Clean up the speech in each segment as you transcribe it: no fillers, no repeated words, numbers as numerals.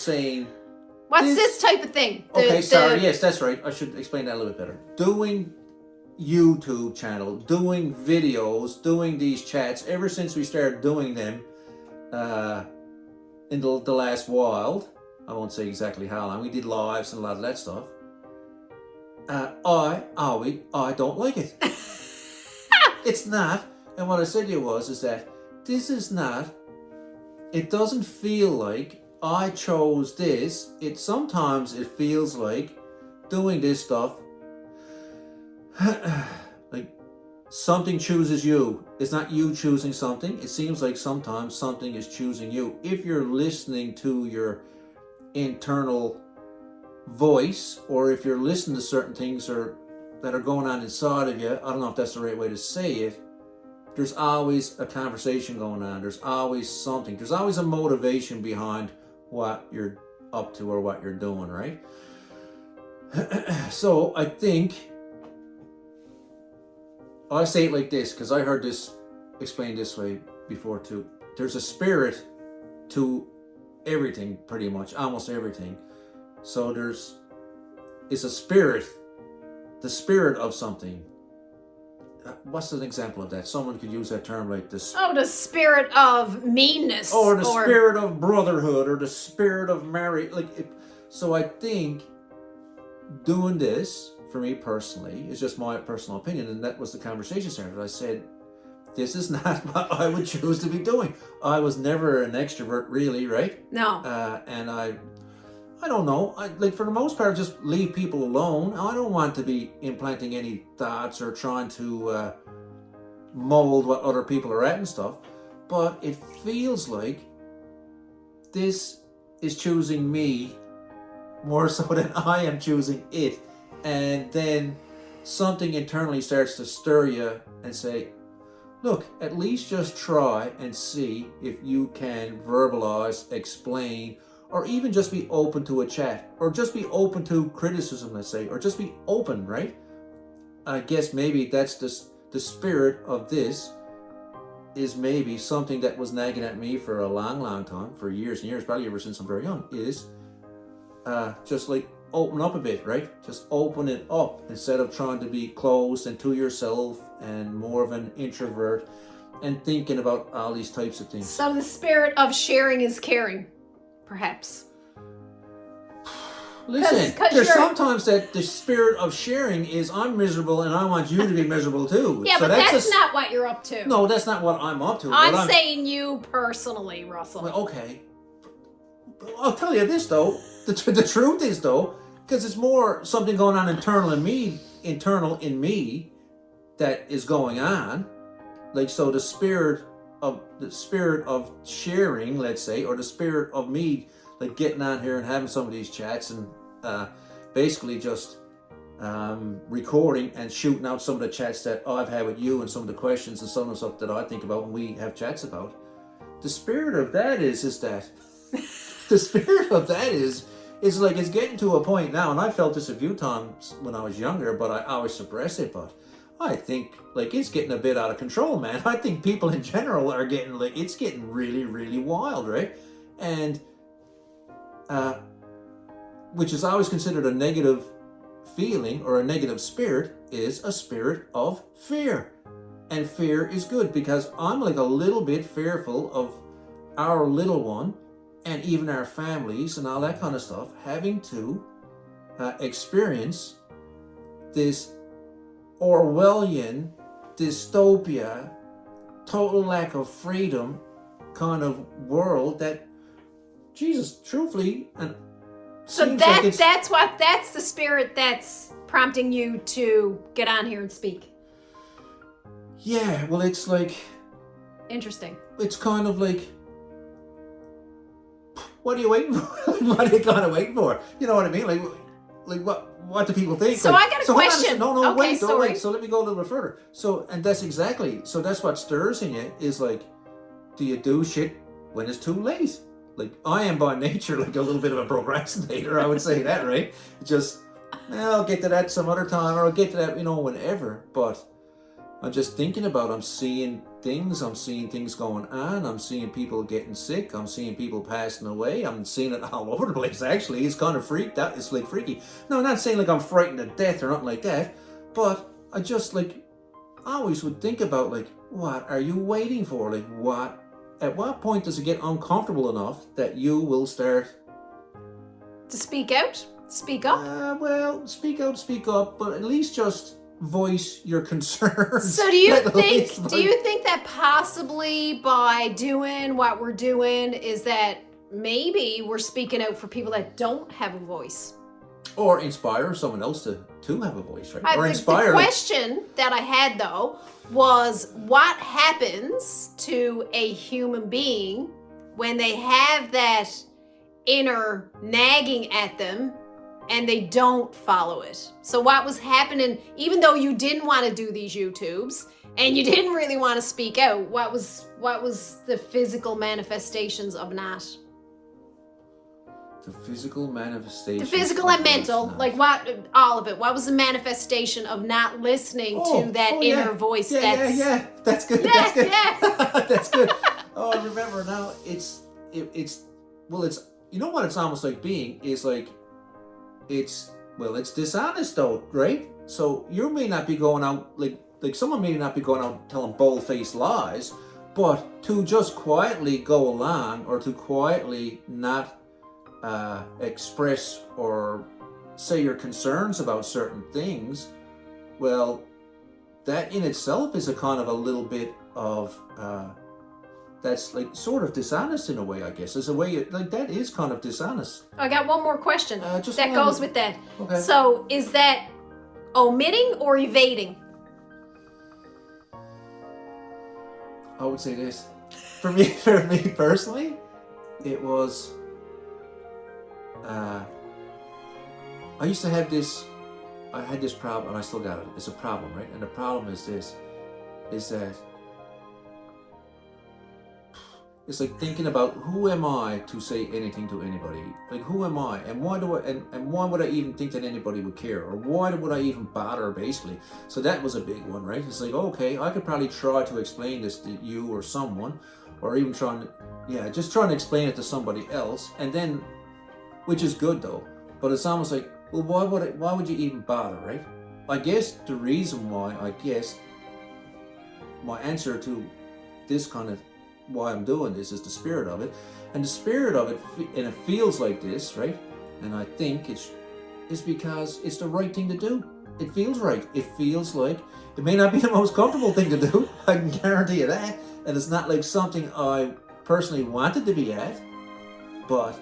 saying... What's this type of thing? Sorry, yes, that's right. I should explain that a little bit better. Doing YouTube channel, doing videos, doing these chats, ever since we started doing them in the last while, I won't say exactly how long, we did lives and a lot of that stuff. I don't like it. It's not. And what I said to you is that this is not, it doesn't feel like I chose this. Sometimes it feels like doing this stuff, like something chooses you. It's not you choosing something. It seems like sometimes something is choosing you. If you're listening to your internal voice, or if you're listening to certain things that are going on inside of you, I don't know if that's the right way to say it, there's always a conversation going on. There's always something. There's always a motivation behind what you're up to or what you're doing, right? So I think, I say it like this because I heard this explained this way before too. There's a spirit to everything, pretty much, almost everything. So it's a spirit, the spirit of something. What's an example of that? Someone could use that term like this. Oh, the spirit of meanness. Or the spirit of brotherhood, or the spirit of marriage. So I think doing this, for me personally, is just my personal opinion, and that was the conversation started. I said, this is not what I would choose to be doing. I was never an extrovert, really, right? No. And I don't know. For the most part, just leave people alone. I don't want to be implanting any thoughts or trying to mold what other people are at and stuff. But it feels like this is choosing me more so than I am choosing it. And then something internally starts to stir you and say, look, at least just try and see if you can verbalize, explain, or even just be open to a chat, or just be open to criticism, let's say, or just be open, right? I guess maybe that's the spirit of this, is maybe something that was nagging at me for a long, long time, for years and years, probably ever since I'm very young, is just like open up a bit, right? Just open it up instead of trying to be closed and to yourself and more of an introvert and thinking about all these types of things. So the spirit of sharing is caring. Perhaps. Listen, there's sometimes that the spirit of sharing is I'm miserable and I want you to be miserable too. Yeah, so but that's not what you're up to. No, that's not what I'm up to. I'm saying you personally, Russell. Well, okay. I'll tell you this though. The truth is though, because it's more something going on internal in me that is going on. So the spirit of sharing, let's say, or the spirit of me getting on here and having some of these chats and basically just recording and shooting out some of the chats that I've had with you and some of the questions and some of the stuff that I think about when we have chats about. The spirit of that is that the spirit of that is it's getting to a point now, and I felt this a few times when I was younger, but I always suppress it. But I think it's getting a bit out of control, man. I think people in general are getting it's getting really, really wild, right? And which is always considered a negative feeling or a negative spirit, is a spirit of fear. And fear is good, because I'm a little bit fearful of our little one and even our families and all that kind of stuff having to experience this Orwellian dystopia, total lack of freedom kind of world that, Jesus, truthfully, and so that's the spirit that's prompting you to get on here and speak. Yeah, well, it's interesting. It's kind of what are you waiting for? What are you kind of waiting for? You know what I mean? What do people think? So I got a question. No, okay, wait, don't wait. So let me go a little bit further. So, and that's what stirs in you is do you do shit when it's too late? I am by nature a little bit of a procrastinator, I would say that, right? Just, I'll get to that some other time, or I'll get to that, whenever. But I'm just thinking about, I'm seeing things going on, I'm seeing people getting sick, I'm seeing people passing away, I'm seeing it all over the place actually. It's kind of freaked out, it's like freaky. No, I'm not saying like I'm frightened to death or nothing like that, but I just like, I always would think about like, what are you waiting for? Like at what point does it get uncomfortable enough that you will start to speak out, speak up? Well, speak out, speak up, but at least just voice your concerns. So do you think that possibly by doing what we're doing is that maybe we're speaking out for people that don't have a voice? Or inspire someone else to have a voice, right? Or inspire. The question that I had though was, what happens to a human being when they have that inner nagging at them and they don't follow it? So what was happening, even though you didn't want to do these YouTubes and you didn't really want to speak out, what was the physical manifestations of not? The physical manifestation. The physical and mental, like what, all of it. What was the manifestation of not listening to that inner voice? Yeah. That's good. Yeah, That's good. yeah. That's good. Oh, I remember now. It's you know what it's almost like being is like, it's dishonest though, right? So you may not be going out like someone may not be going out telling bold-faced lies, but to just quietly go along or to quietly not express or say your concerns about certain things, well, that in itself is a kind of a little bit of that's like sort of dishonest in a way, I guess. As a way, like that is kind of dishonest. I got one more question that goes with that. Okay. So is that omitting or evading? I would say this. For me personally, it was. I used to have this. I had this problem, and I still got it. It's a problem, right? And the problem is this: is that it's like thinking about who am I to say anything to anybody? Like who am I, and why do I, and why would I even think that anybody would care, or why would I even bother? Basically, so that was a big one, right? It's like, okay, I could probably try to explain this to you or someone, or even trying to explain it to somebody else, and then. Which is good though, but it's almost like, well, why would you even bother, right? I guess the reason why, my answer to this kind of, why I'm doing this is the spirit of it, and the spirit of it, and it feels like this, right? And I think it's because it's the right thing to do. It feels right. It feels like, it may not be the most comfortable thing to do, I can guarantee you that, and it's not like something I personally wanted to be at, but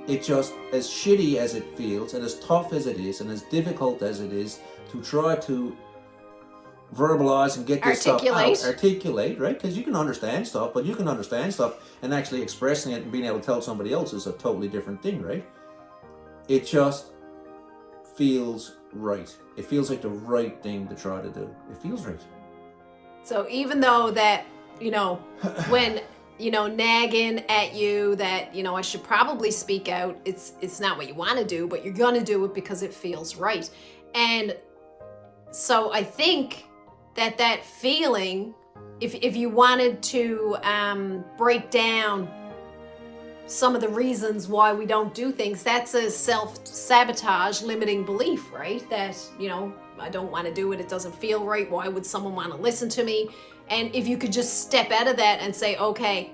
it just, as shitty as it feels, and as tough as it is, and as difficult as it is to try to verbalize and get this stuff out, articulate, right? Because you can understand stuff, but you can understand stuff and actually expressing it and being able to tell somebody else is a totally different thing, right? It just feels right. It feels like the right thing to try to do. It feels right. So even though that, when nagging at you that, I should probably speak out, it's not what you want to do, but you're going to do it because it feels right. And so I think that feeling, if you wanted to break down some of the reasons why we don't do things, that's a self-sabotage, limiting belief, right? That, I don't want to do it, it doesn't feel right, why would someone want to listen to me? And if you could just step out of that and say, okay,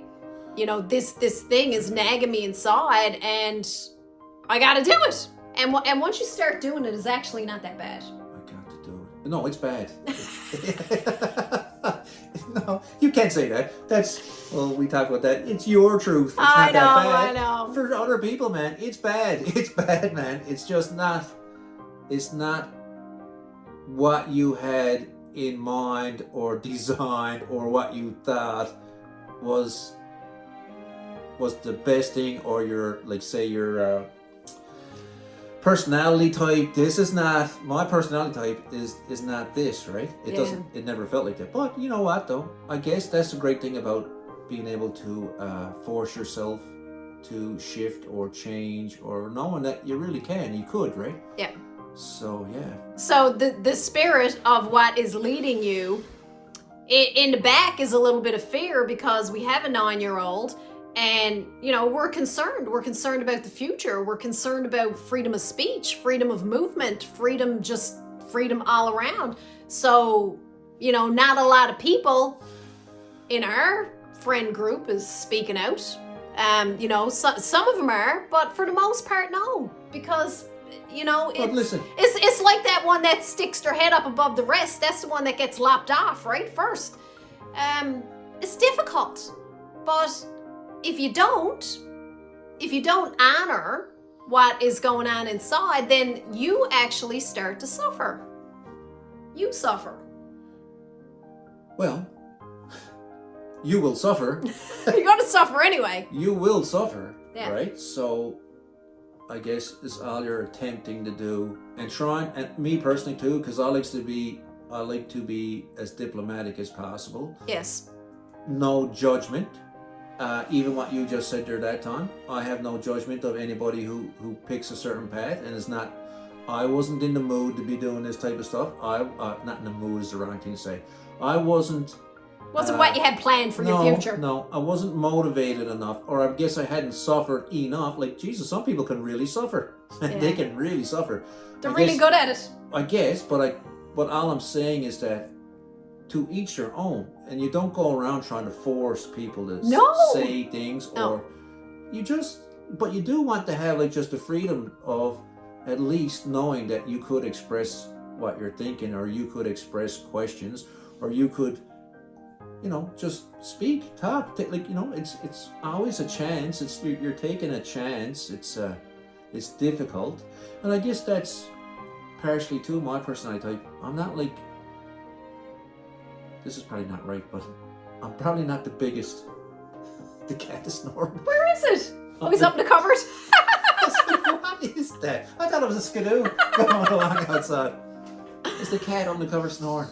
this thing is nagging me inside and I got to do it. And once you start doing it, it's actually not that bad. I got to do it. No, it's bad. No, you can't say that. We talk about that. It's your truth. It's not that bad. I know. For other people, man, it's bad. It's bad, man. It's just not, it's not what you had in mind or designed or what you thought was the best thing, or your, like, say your personality type. This is not my personality type. Is not this, right? It doesn't. It never felt like that. But you know what, though? I guess that's the great thing about being able to force yourself to shift or change, or knowing that you really can. You could, right? Yeah. So yeah. So the spirit of what is leading you In the back is a little bit of fear because we have a 9-year-old and, we're concerned. We're concerned about the future. We're concerned about freedom of speech, freedom of movement, freedom all around. So, not a lot of people in our friend group is speaking out. Some of them are, but for the most part, no. Because, listen. It's like that one that sticks their head up above the rest. That's the one that gets lopped off, right? First. It's difficult. But if you don't honor what is going on inside, then you actually start to suffer. You suffer. Well, you will suffer. You're going to suffer anyway. You will suffer, Yeah. right? So I guess it's all you're attempting to do and trying, and me personally too, because I like to be as diplomatic as possible. Yes. No judgment. Even what you just said there that time, I have no judgment of anybody who picks a certain path and is not. I wasn't in the mood to be doing this type of stuff. Not in the mood is the wrong thing to say. I wasn't. Wasn't what you had planned for your future. No, I wasn't motivated enough, or I guess I hadn't suffered enough. Like, Jesus, some people can really suffer. Yeah. They can really suffer. They're really good at it. I guess, but all I'm saying is that to each their own, and you don't go around trying to force people to say things, or but you do want to have like just the freedom of at least knowing that you could express what you're thinking, or you could express questions, or you could, just speak, talk. It's always a chance. You're taking a chance. It's difficult, and I guess that's partially too my personality type. I'm not like. This is probably not right, but I'm probably not the biggest. The cat is snoring. Where is it? Oh, he's up in the cupboard. What is that? I thought it was a skidoo going along outside. It's the cat on the cover snoring.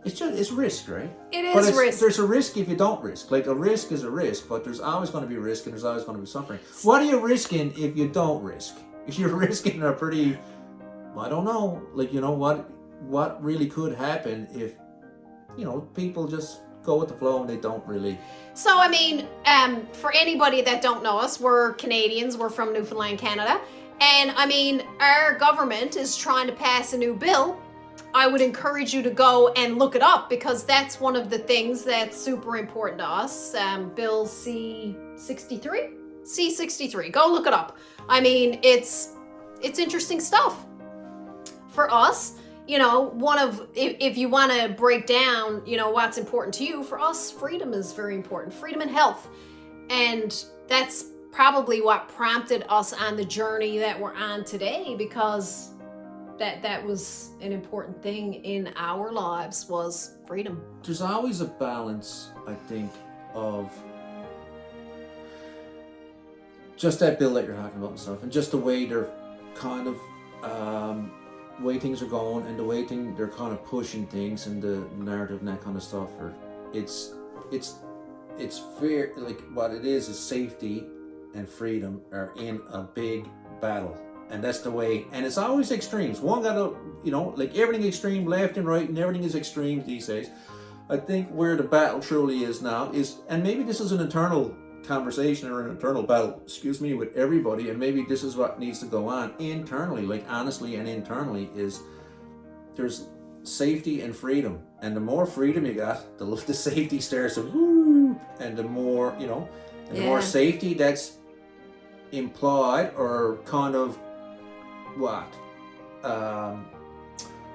It's risk, right? It is risk. There's a risk if you don't risk. Like, a risk is a risk, but there's always going to be risk and there's always going to be suffering. What are you risking if you don't risk? If you're risking a pretty, I don't know, like, what really could happen if, people just go with the flow and they don't really. So, for anybody that don't know us, we're Canadians. We're from Newfoundland, Canada. And, our government is trying to pass a new bill. I would encourage you to go and look it up because that's one of the things that's super important to us. Bill C-63? C-63. Go look it up. It's interesting stuff. For us, if you want to break down, what's important to you, for us, freedom is very important. Freedom and health. And that's probably what prompted us on the journey that we're on today, because that was an important thing in our lives, was freedom. There's always a balance, I think, of just that bill that you're talking about and stuff, and just the way they're kind of way things are going, and the way they're kind of pushing things, and the narrative and that kind of stuff. Or it's fair. Like, what it is safety and freedom are in a big battle, and that's the way. And it's always extremes. One got to, like, everything extreme, left and right, and everything is extreme these days. I think where the battle truly is now is, and maybe this is an internal conversation or an internal battle, with everybody, and maybe this is what needs to go on internally, like, honestly and internally, is there's safety and freedom, and the more freedom you got, the safety starts to whoop, and the more, the more safety that's implied or kind of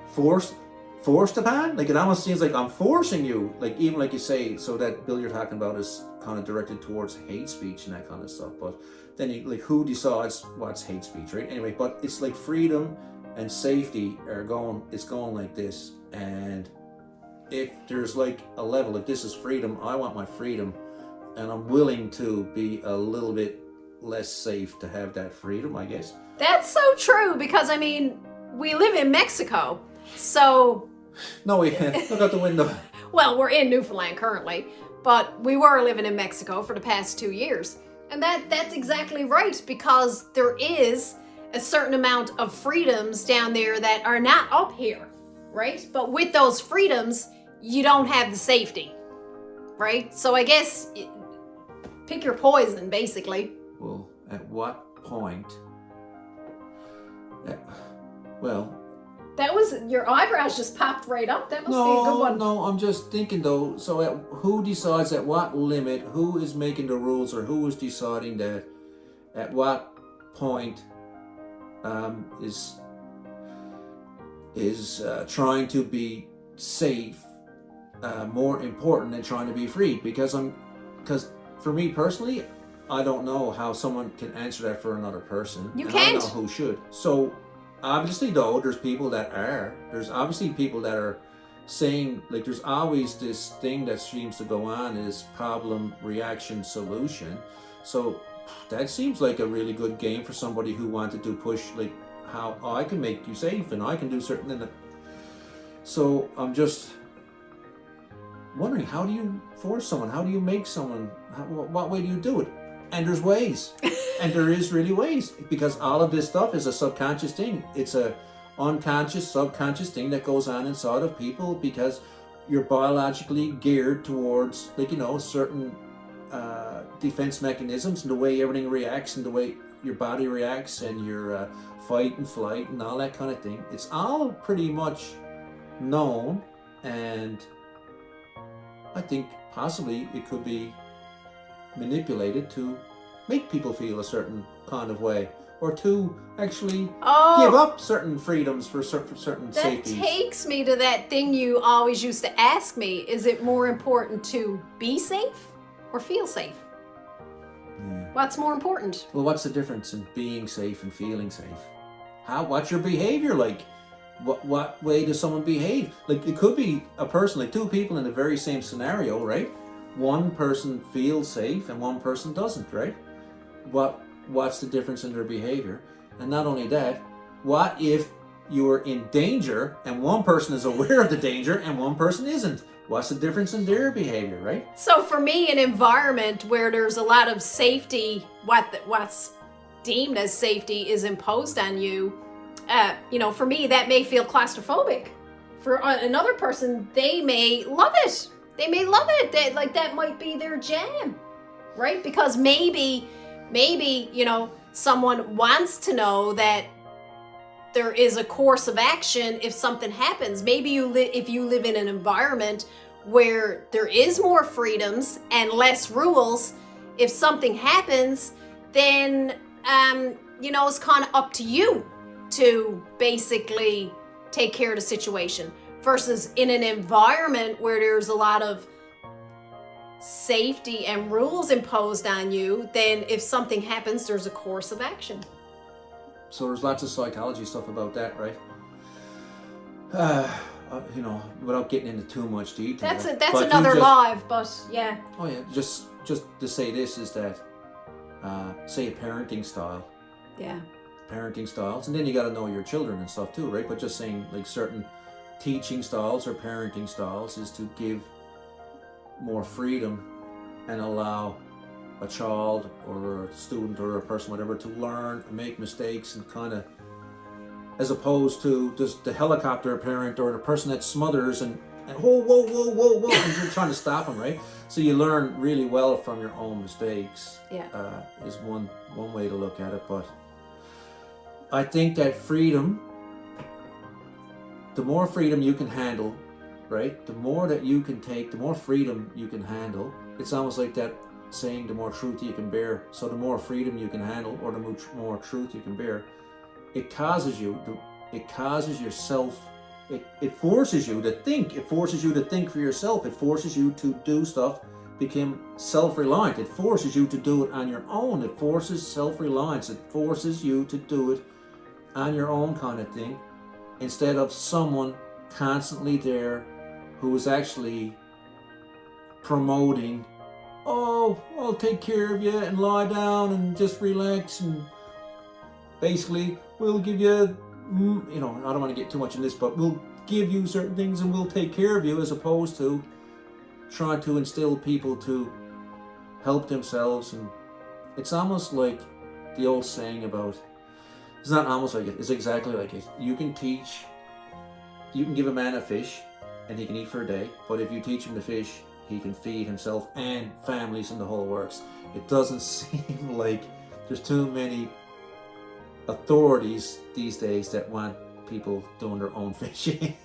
forced upon. Like, it almost seems like I'm forcing you, like, even like you say. So that bill you're talking about is kind of directed towards hate speech and that kind of stuff, but then who decides what's hate speech, right? Anyway, but it's like freedom and safety it's going like this. And if there's like a level, if this is freedom, I want my freedom, and I'm willing to be a little bit less safe to have that freedom, I guess. That's so true, because we live in Mexico, so. No, we can't. Look out the window. Well, we're in Newfoundland currently, but we were living in Mexico for the past 2 years. And that's exactly right, because there is a certain amount of freedoms down there that are not up here, right? But with those freedoms, you don't have the safety, right? So I guess pick your poison, basically. Well, at what point? Well, That was your eyebrows just popped right up. That must be a good one. no, I'm just thinking though. So, who decides at what limit? Who is making the rules, or who is deciding that? At what point is trying to be safe more important than trying to be free? Because for me personally, I don't know how someone can answer that for another person. You and can't. I don't know who should. So obviously, though, there's people that are. There's obviously people that are saying, like, there's always this thing that seems to go on is problem, reaction, solution. So that seems like a really good game for somebody who wanted to push, like, how I can make you safe and I can do certain things. So I'm just wondering, how do you force someone? How do you make someone? What way do you do it? And there's ways. And there is really ways, because all of this stuff is a subconscious thing. It's a unconscious, subconscious thing that goes on inside of people, because you're biologically geared towards, like, certain defense mechanisms, and the way everything reacts and the way your body reacts and your fight and flight and all that kind of thing. It's all pretty much known, and I think possibly it could be manipulated to make people feel a certain kind of way, or to actually give up certain freedoms for certain That safeties. takes me to that thing you always used to ask me. Is it more important to be safe or feel safe? Yeah. What's more important? Well, what's the difference in being safe and feeling safe? What's your behavior like? What way does someone behave? Like, it could be a person, like two people in the very same scenario, right? One person feels safe and one person doesn't, right? What's the difference in their behavior? And not only that, what if you're in danger and one person is aware of the danger and one person isn't? What's the difference in their behavior, right? So for me, an environment where there's a lot of safety, what's deemed as safety is imposed on you. For me, that may feel claustrophobic. For another person, they may love it. They may love it. That might be their jam, right? Because maybe, someone wants to know that there is a course of action if something happens. Maybe if you live in an environment where there is more freedoms and less rules, if something happens, then it's kind of up to you to basically take care of the situation. Versus in an environment where there's a lot of safety and rules imposed on you, then if something happens, there's a course of action. So there's lots of psychology stuff about that, right? Without getting into too much detail. That's But another live, but yeah. Oh yeah, just to say this is that, say a parenting style. Yeah. Parenting styles, and then you got to know your children and stuff too, right? But just saying, like, certain teaching styles or parenting styles is to give more freedom and allow a child or a student or a person, whatever, to learn and make mistakes, and kind of, as opposed to just the helicopter parent or the person that smothers and whoa, and you're trying to stop them, right? So you learn really well from your own mistakes. Yeah. Is one way to look at it. But I think that freedom, the more freedom you can handle, right? The more that you can take, the more freedom you can handle. It's almost like that saying, the more truth you can bear. So the more freedom you can handle, or the more truth you can bear, it causes yourself, it forces you to think. It forces you to think for yourself. It forces you to do stuff, become self-reliant. It forces you to do it on your own. It forces self-reliance. It forces you to do it on your own, kind of thing, instead of someone constantly there who is actually promoting, oh, I'll take care of you and lie down and just relax, and basically we'll give you, I don't want to get too much in this, but we'll give you certain things and we'll take care of you, as opposed to trying to instill people to help themselves. And it's almost like the old saying about, it's not almost like it, it's exactly like it. You can teach you can give a man a fish and he can eat for a day, but if you teach him to fish, he can feed himself and families and the whole works. It doesn't seem like there's too many authorities these days that want people doing their own fishing.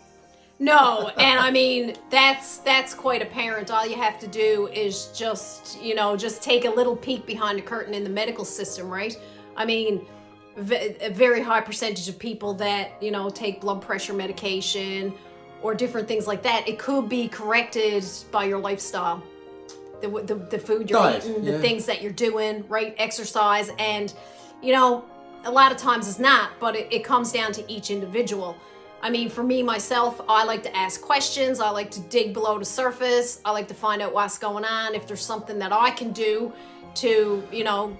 No, and I mean that's quite apparent. All you have to do is just take a little peek behind the curtain in the medical system, right? I mean, a very high percentage of people that take blood pressure medication or different things like that, it could be corrected by your lifestyle, the food you're Diet, eating, yeah. the things that you're doing, right? Exercise, and a lot of times it's not, but it comes down to each individual. I mean, for me, myself, I like to ask questions. I like to dig below the surface. I like to find out what's going on. If there's something that I can do to,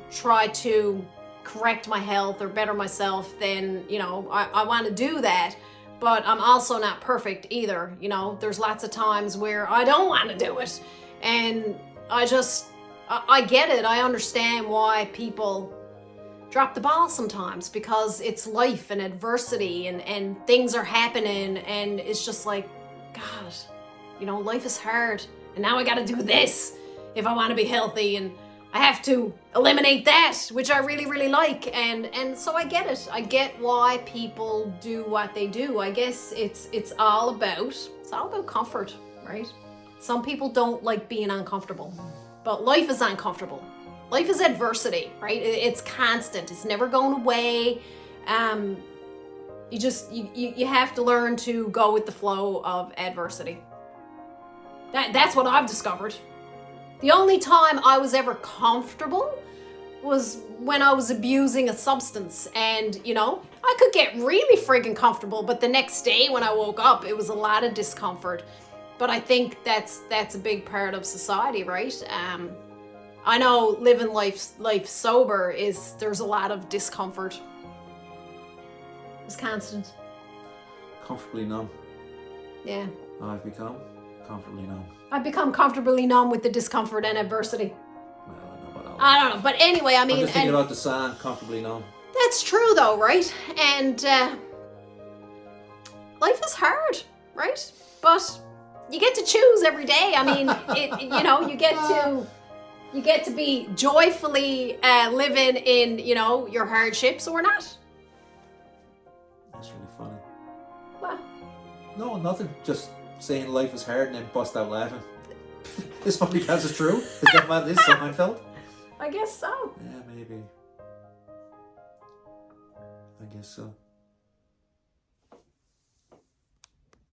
try to correct my health or better myself, then, I want to do that. But I'm also not perfect either. There's lots of times where I don't want to do it. And I get it. I understand why people drop the ball sometimes, because it's life and adversity and things are happening, and it's just like, God, life is hard, and now I got to do this if I want to be healthy, and I have to eliminate that, which I really, really like, and so I get it. I get why people do what they do. I guess it's all about comfort, right? Some people don't like being uncomfortable, but life is uncomfortable. Life is adversity, right? It's constant. It's never going away. You have to learn to go with the flow of adversity. That's what I've discovered. The only time I was ever comfortable was when I was abusing a substance, and I could get really friggin' comfortable, but the next day when I woke up, it was a lot of discomfort. But I think that's a big part of society, right? I know living life sober there's a lot of discomfort. It's constant. Comfortably numb. Yeah. I've become comfortably numb. I've become comfortably numb with the discomfort and adversity. Well, I don't know about all I that. don't know, but anyway, I mean, I'm just thinking about the song, comfortably numb. that's true though, right? And life is hard, right? But you get to choose every day. I mean, you get to be joyfully living in, your hardships or not. That's really funny. Well, No, nothing. Just saying life is hard and then bust out laughing. It's funny because it's true. Is that what it is, Seinfeld? I guess so. Yeah, maybe. I guess so.